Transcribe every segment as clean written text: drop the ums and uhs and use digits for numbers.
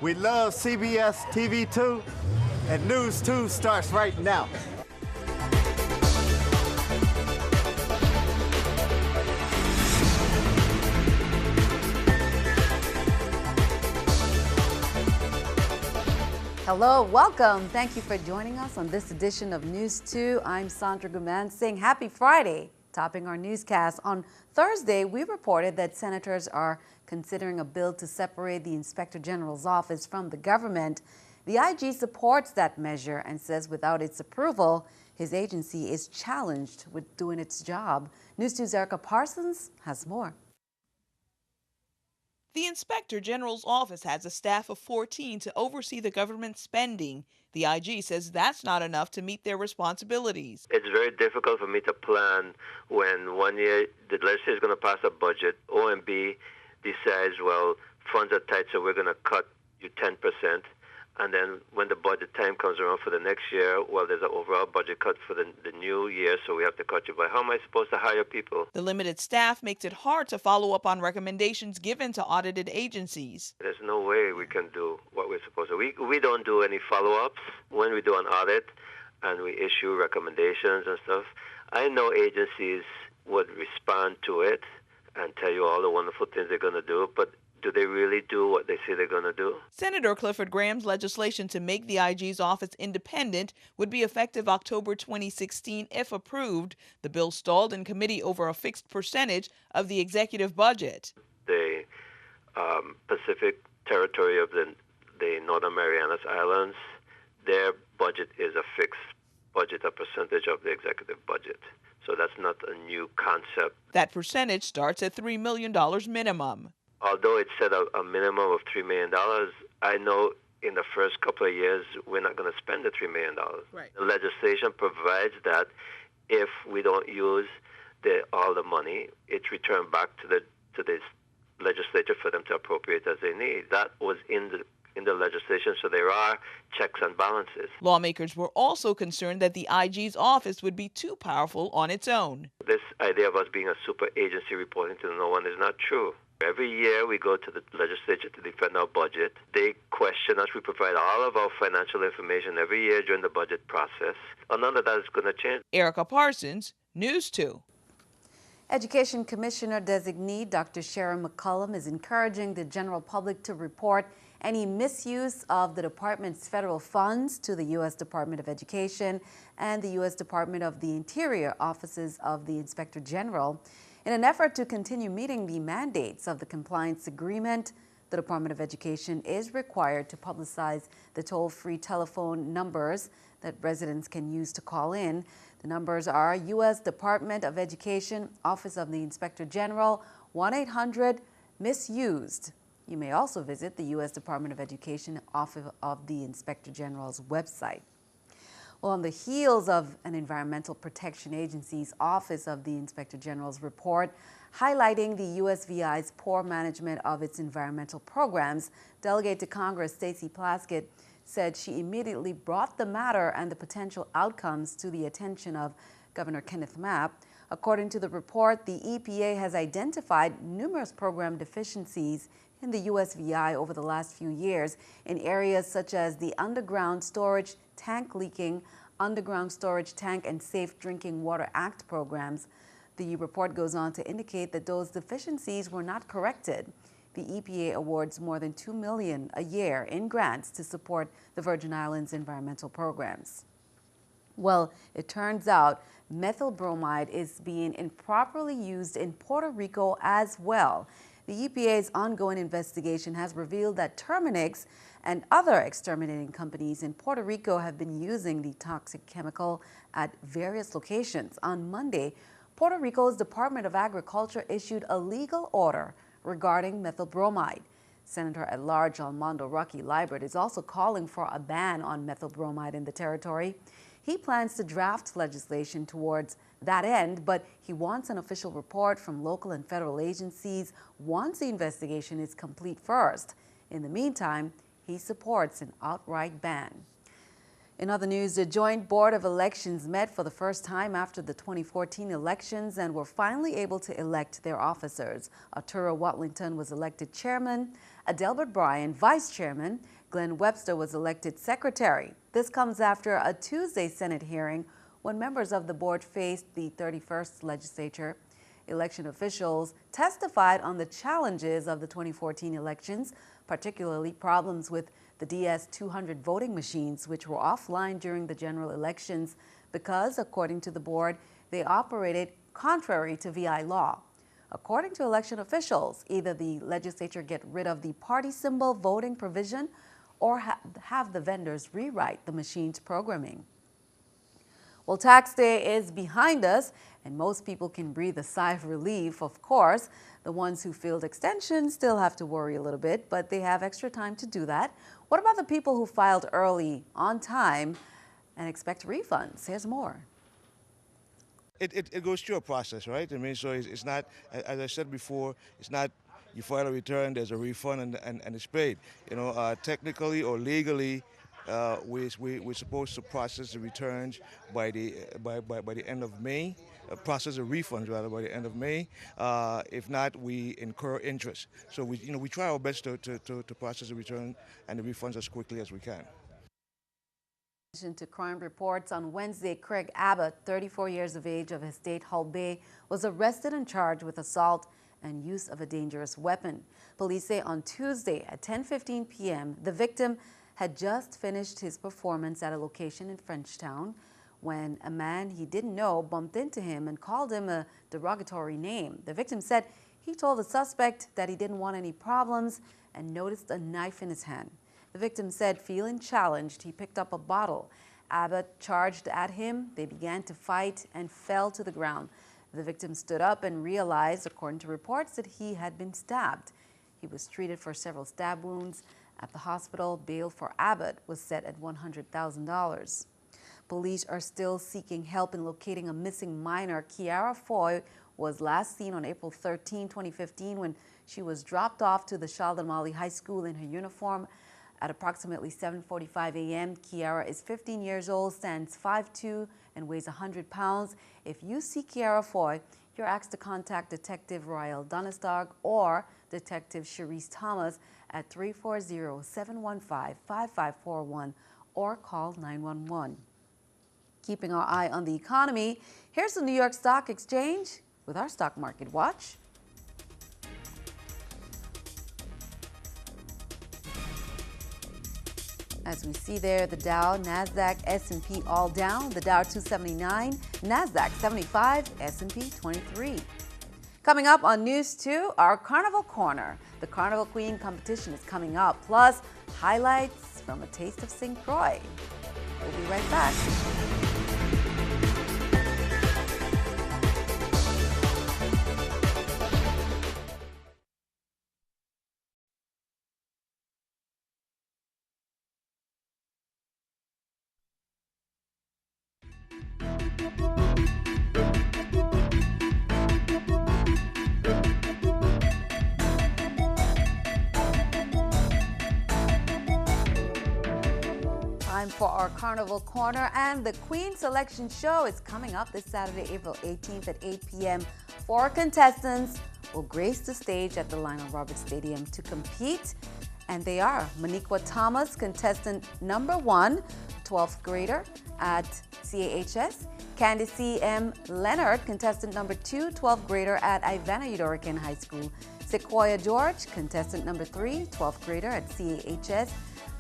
We love CBS TV 2, and News 2 starts right now. Hello, welcome. Thank you for joining us on this edition of News 2. I'm Sandra Guman saying happy Friday. Topping our newscast, on Thursday, we reported that senators are considering a bill to separate the Inspector General's office from the government. The IG supports that measure and says without its approval, his agency is challenged with doing its job. News 2's Erica Parsons has more. The Inspector General's office has a staff of 14 to oversee the government spending. The IG says that's not enough to meet their responsibilities. It's very difficult for me to plan when 1 year the legislature is going to pass a budget, OMB decides, well, funds are tight, so we're going to cut you 10%. And then when the budget time comes around for the next year, well, there's an overall budget cut for the new year, so we have to cut you. But how am I supposed to hire people? The limited staff makes it hard to follow up on recommendations given to audited agencies. There's no way we can do what we're supposed to. We don't do any follow-ups when we do an audit and we issue recommendations and stuff. I know agencies would respond to it and tell you all the wonderful things they're going to do, but do they really do what they say they're going to do? Senator Clifford Graham's legislation to make the IG's office independent would be effective October 2016 if approved. The bill stalled in committee over a fixed percentage of the executive budget. The Pacific territory of the Northern Marianas Islands, their budget is a fixed budget, a percentage of the executive budget. So that's not a new concept. That percentage starts at $3 million minimum. Although it said a minimum of $3 million, I know in the first couple of years we're not going to spend the $3 million. Right. The legislation provides that if we don't use all the money, it's returned back to the legislature for them to appropriate as they need. That was in the legislation, so there are checks and balances. Lawmakers were also concerned that the IG's office would be too powerful on its own. This idea of us being a super agency reporting to no one is not true. Every year we go to the legislature to defend our budget. They question us. We provide all of our financial information every year during the budget process. None of that is going to change. Erica Parsons, News 2. Education Commissioner designee Dr. Sharon McCullum is encouraging the general public to report any misuse of the department's federal funds to the U.S. Department of Education and the U.S. Department of the Interior offices of the Inspector General. In an effort to continue meeting the mandates of the compliance agreement, the Department of Education is required to publicize the toll-free telephone numbers that residents can use to call in. The numbers are U.S. Department of Education, Office of the Inspector General, 1-800-MISUSED. You may also visit the U.S. Department of Education Office of the Inspector General's website. Well, on the heels of an Environmental Protection Agency's Office of the Inspector General's report highlighting the USVI's poor management of its environmental programs, Delegate to Congress Stacey Plaskett said she immediately brought the matter and the potential outcomes to the attention of Governor Kenneth Mapp. According to the report, the EPA has identified numerous program deficiencies in the USVI over the last few years in areas such as the underground storage tank leaking, underground storage tank and Safe Drinking Water Act programs. The report goes on to indicate that those deficiencies were not corrected. The EPA awards more than $2 million a year in grants to support the Virgin Islands environmental programs. Well, it turns out methyl bromide is being improperly used in Puerto Rico as well. The EPA's ongoing investigation has revealed that Terminix and other exterminating companies in Puerto Rico have been using the toxic chemical at various locations. On Monday, Puerto Rico's Department of Agriculture issued a legal order regarding methyl bromide. Senator at Large Armando Rocky Liebert is also calling for a ban on methyl bromide in the territory. He plans to draft legislation towards that end, but he wants an official report from local and federal agencies once the investigation is complete first. In the meantime, he supports an outright ban. In other news, the Joint Board of Elections met for the first time after the 2014 elections and were finally able to elect their officers. Arturo Watlington was elected chairman Adelbert Bryan, vice chairman. Glenn Webster was elected secretary. This comes after a Tuesday Senate hearing when members of the board faced the 31st legislature. Election officials testified on the challenges of the 2014 elections, particularly problems with the DS-200 voting machines, which were offline during the general elections because, according to the board, they operated contrary to VI law. According to election officials, either the legislature get rid of the party symbol voting provision or have the vendors rewrite the machine's programming. Well, tax day is behind us, and most people can breathe a sigh of relief. Of course, the ones who filed extensions still have to worry a little bit, but they have extra time to do that. What about the people who filed early, on time, and expect refunds? Here's more. It goes through a process, right? I mean, so it's not, as I said before, it's not you file a return, there's a refund, and it's paid. You know, technically or legally, we're supposed to process the returns by the end of May, process the refunds rather by the end of May. If not, we incur interest. So we try our best to process the return and the refunds as quickly as we can. To crime reports on Wednesday, Craig Abbott, 34 years of age, of Estate Hull Bay, was arrested and charged with assault and use of a dangerous weapon. Police say on Tuesday at 10:15 p.m., the victim had just finished his performance at a location in Frenchtown when a man he didn't know bumped into him and called him a derogatory name. The victim said he told the suspect that he didn't want any problems and noticed a knife in his hand. The victim said, feeling challenged, he picked up a bottle. Abbott charged at him. They began to fight and fell to the ground. The victim stood up and realized, according to reports, that he had been stabbed. He was treated for several stab wounds. At the hospital, bail for Abbott was set at $100,000. Police are still seeking help in locating a missing minor. Kiara Foy was last seen on April 13, 2015, when she was dropped off to the Sheldon-Mali High School in her uniform. At approximately 7:45 a.m., Kiara is 15 years old, stands 5'2", and weighs 100 pounds. If you see Kiara Foy, you're asked to contact Detective Royal Donestag or Detective Cherise Thomas at 340-715-5541 or call 911. Keeping our eye on the economy, here's the New York Stock Exchange with our Stock Market Watch. As we see there, the Dow, NASDAQ, S&P all down. The Dow 279, NASDAQ 75, S&P 23. Coming up on News 2, our Carnival Corner. The Carnival Queen competition is coming up, plus highlights from a taste of St. Croix. We'll be right back. Time for our Carnival Corner, and the Queen Selection Show is coming up this Saturday, April 18th at 8 p.m. Four contestants will grace the stage at the Lionel Roberts Stadium to compete, and they are Moniqua Thomas, contestant number 1, 12th grader at CAHS, Candice M. Leonard, contestant number 2, 12th grader at Ivana Udoracan High School, Sequoia George, contestant number 3, 12th grader at CAHS,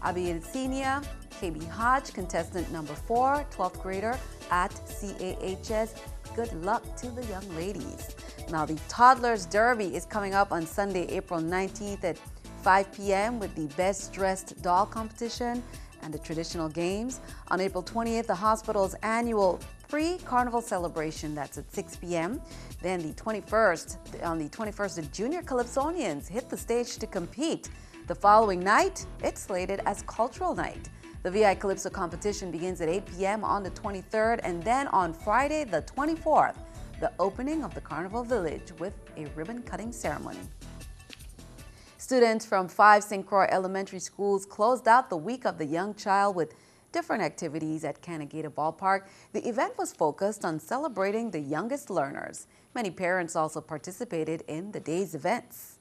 Abielsenia KB Hodge, contestant number 4, 12th grader at CAHS. Good luck to the young ladies. Now, the Toddlers Derby is coming up on Sunday, April 19th at 5 p.m. with the Best Dressed Doll competition and the traditional games. On April 20th, the hospital's annual pre-carnival celebration, that's at 6 p.m. Then on the 21st, the Junior Calypsonians hit the stage to compete. The following night, it's slated as Cultural Night. The VI Calypso competition begins at 8 p.m. on the 23rd, and then on Friday, the 24th, the opening of the Carnival Village with a ribbon-cutting ceremony. Students from 5 St. Croix elementary schools closed out the Week of the Young Child with different activities at Canagata Ballpark. The event was focused on celebrating the youngest learners. Many parents also participated in the day's events.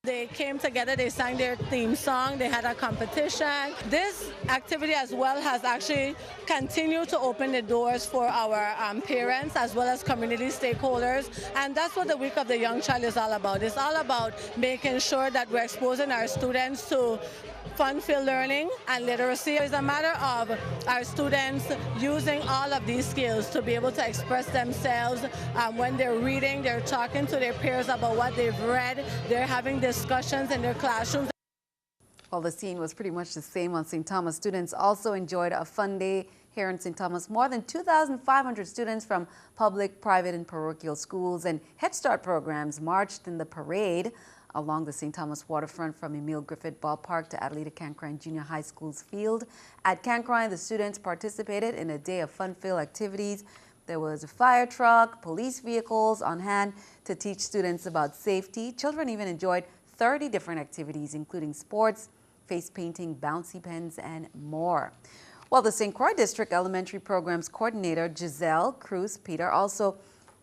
They came together, they sang their theme song, they had a competition. This activity as well has actually continued to open the doors for our parents as well as community stakeholders. And that's what the Week of the Young Child is all about. It's all about making sure that we're exposing our students to fun-filled learning and literacy. It's a matter of our students using all of these skills to be able to express themselves. When they're reading, they're talking to their peers about what they've read, they're having discussions in their classrooms. Well, the scene was pretty much the same on St. Thomas. Students also enjoyed a fun day here in St. Thomas. More than 2,500 students from public, private, and parochial schools and Head Start programs marched in the parade along the St. Thomas waterfront from Emile Griffith Ballpark to Adelita Cancrine Junior High School's field. At Cancrine, the students participated in a day of fun-filled activities. There was a fire truck, police vehicles on hand to teach students about safety. Children even enjoyed 30 different activities, including sports, face painting, bouncy pens, and more. Well, the St. Croix District Elementary Programs Coordinator Giselle Cruz Peter also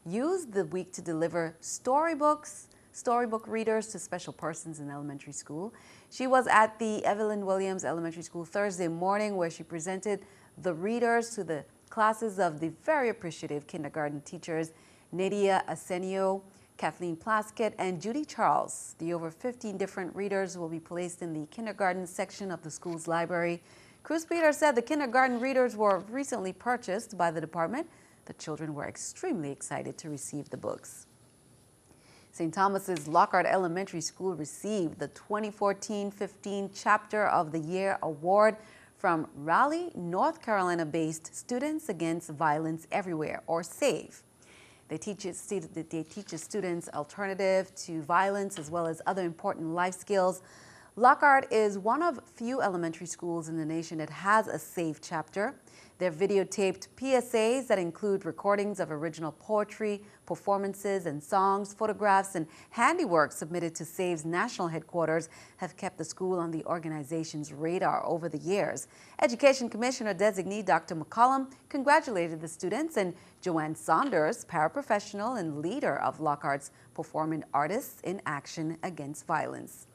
used the week to deliver storybook readers to special persons in elementary school. She was at the Evelyn Williams Elementary School Thursday morning, where she presented the readers to the classes of the very appreciative kindergarten teachers Nadia Asenio, Kathleen Plaskett, and Judy Charles. The over 15 different readers will be placed in the kindergarten section of the school's library. Cruz Peter said the kindergarten readers were recently purchased by the department. The children were extremely excited to receive the books. St. Thomas's Lockhart Elementary School received the 2014-15 Chapter of the Year Award from Raleigh, North Carolina-based Students Against Violence Everywhere, or SAVE. They teach students alternative to violence as well as other important life skills. Lockhart is one of few elementary schools in the nation that has a SAVE chapter. They're videotaped PSAs that include recordings of original poetry, performances and songs, photographs, and handiwork submitted to SAVE's national headquarters have kept the school on the organization's radar over the years. Education Commissioner designee Dr. McCollum congratulated the students, and Joanne Saunders, paraprofessional and leader of Lockhart's Performing Artists in Action Against Violence.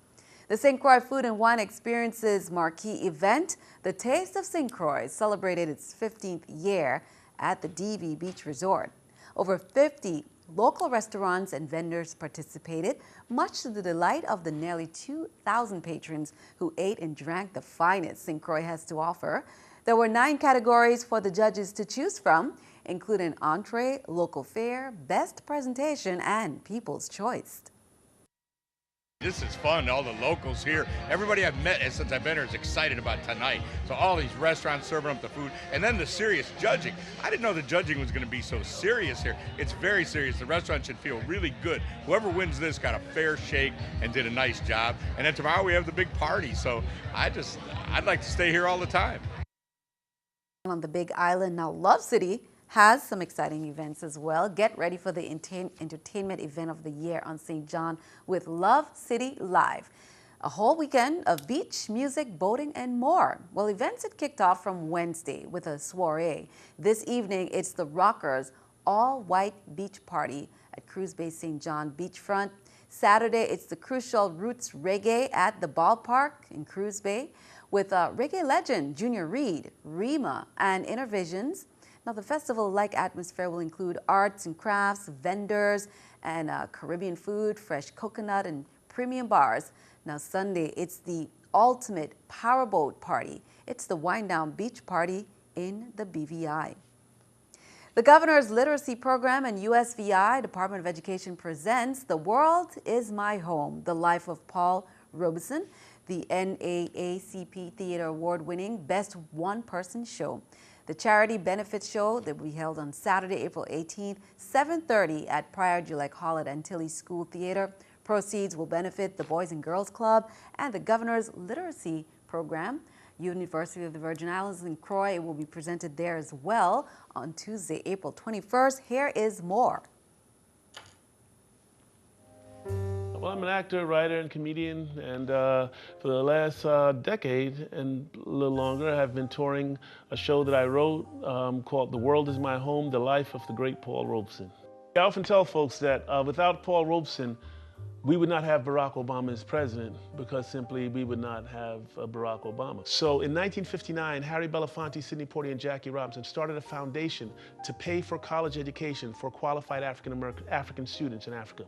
The St. Croix Food and Wine Experiences marquee event, The Taste of St. Croix, celebrated its 15th year at the DV Beach Resort. Over 50 local restaurants and vendors participated, much to the delight of the nearly 2,000 patrons who ate and drank the finest St. Croix has to offer. There were 9 categories for the judges to choose from, including entree, local fare, best presentation, and people's choice. This is fun, all the locals here. Everybody I've met since I've been here is excited about tonight. So all these restaurants serving up the food, and then the serious judging. I didn't know the judging was going to be so serious here. It's very serious. The restaurant should feel really good. Whoever wins this got a fair shake and did a nice job. And then tomorrow we have the big party. So I'd like to stay here all the time. On the Big Island, now Love City has some exciting events as well. Get ready for the entertainment event of the year on St. John with Love City Live. A whole weekend of beach, music, boating, and more. Well, events had kicked off from Wednesday with a soiree. This evening, it's the Rockers all-white beach party at Cruise Bay St. John beachfront. Saturday, it's the Crucial Roots Reggae at the ballpark in Cruise Bay with reggae legend Junior Reid, Rima, and Intervisions. Now, the festival-like atmosphere will include arts and crafts, vendors, and Caribbean food, fresh coconut, and premium bars. Now, Sunday, it's the ultimate powerboat party. It's the wind-down beach party in the BVI. The Governor's Literacy Program and USVI, Department of Education, presents The World is My Home, The Life of Paul Robeson, the NAACP Theater Award-winning Best One-Person Show. The charity benefit show that will be held on Saturday, April 18th, 7:30 at Prior Julek Hall at Antilles School Theater. Proceeds will benefit the Boys and Girls Club and the Governor's Literacy Program. University of the Virgin Islands in Croix will be presented there as well on Tuesday, April 21st. Here is more. Well, I'm an actor, writer, and comedian, and for the last decade and a little longer, I've been touring a show that I wrote called The World is My Home, The Life of the Great Paul Robeson. I often tell folks that without Paul Robeson, we would not have Barack Obama as president because simply we would not have Barack Obama. So in 1959, Harry Belafonte, Sidney Poitier, and Jackie Robinson started a foundation to pay for college education for qualified African students in Africa.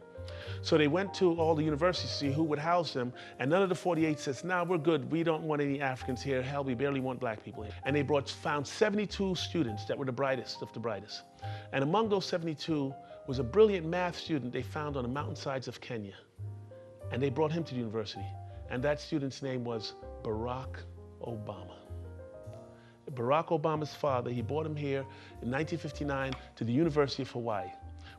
So they went to all the universities to see who would house them, and none of the 48 says, nah, we're good, we don't want any Africans here, hell, we barely want black people here. And they found 72 students that were the brightest of the brightest. And among those 72 was a brilliant math student they found on the mountainsides of Kenya. And they brought him to the university. And that student's name was Barack Obama. Barack Obama's father, he brought him here in 1959 to the University of Hawaii,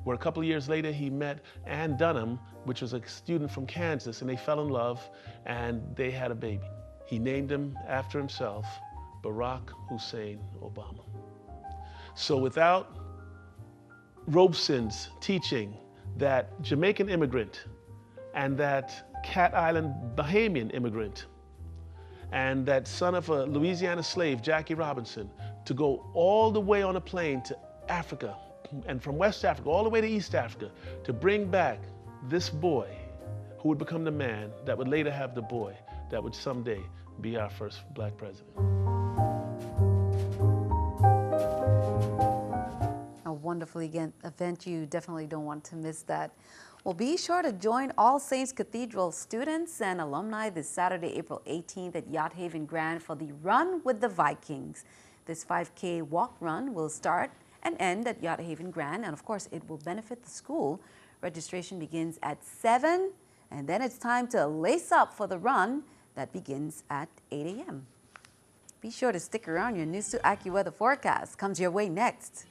where a couple of years later he met Ann Dunham, which was a student from Kansas, and they fell in love and they had a baby. He named him after himself, Barack Hussein Obama. So without Robeson's teaching that Jamaican immigrant and that Cat Island Bahamian immigrant and that son of a Louisiana slave, Jackie Robinson, to go all the way on a plane to Africa, and from West Africa all the way to East Africa, to bring back this boy who would become the man that would later have the boy that would someday be our first black president. A wonderful event. You definitely don't want to miss that. Well, be sure to join All Saints Cathedral students and alumni this Saturday, April 18th at Yacht Haven Grand for the Run with the Vikings. This 5K walk run will start and end at Yacht Haven Grand, and of course it will benefit the school. Registration begins at 7, and then it's time to lace up for the run that begins at 8 a.m. Be sure to stick around. Your News 2 AccuWeather forecast comes your way next.